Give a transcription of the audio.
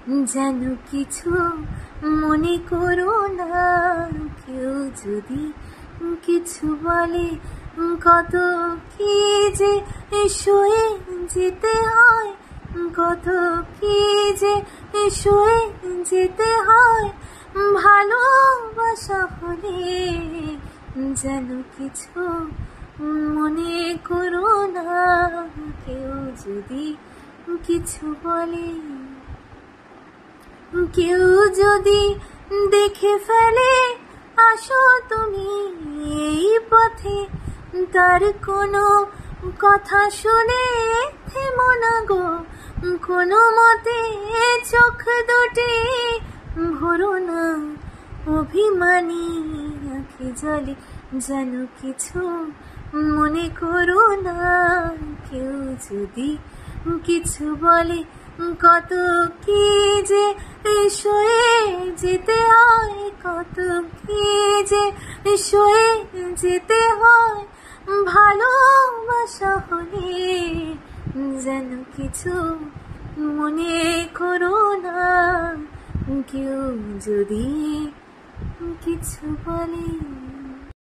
যেন কিছু মনে করো না। কেউ যদি কিছু বলে, কত কি যে সয়ে যেতে হয়, কত কি যে সয়ে যেতে হয়। ভালোবাসা হলে যেন কিছু মনে করো না। কেউ যদি কিছু বলে, কেউ যদি দেখে ফেলে আসো তুমি এই পথে, তার কোনো কথা শুনে থেমো না গো, কোনো মতে চোখ দুটি ভরো না। অভিমানী আঁখি জলে যেন কিছু মনে করো না। কেউ যদি কিছু বলে, কত কি যে সয়ে যেতে হয়, কত কি যে সয়ে যেতে হয়। ভালোবাসা হলে যেন কিছু মনে করো না। কেউ যদি কিছু বলে।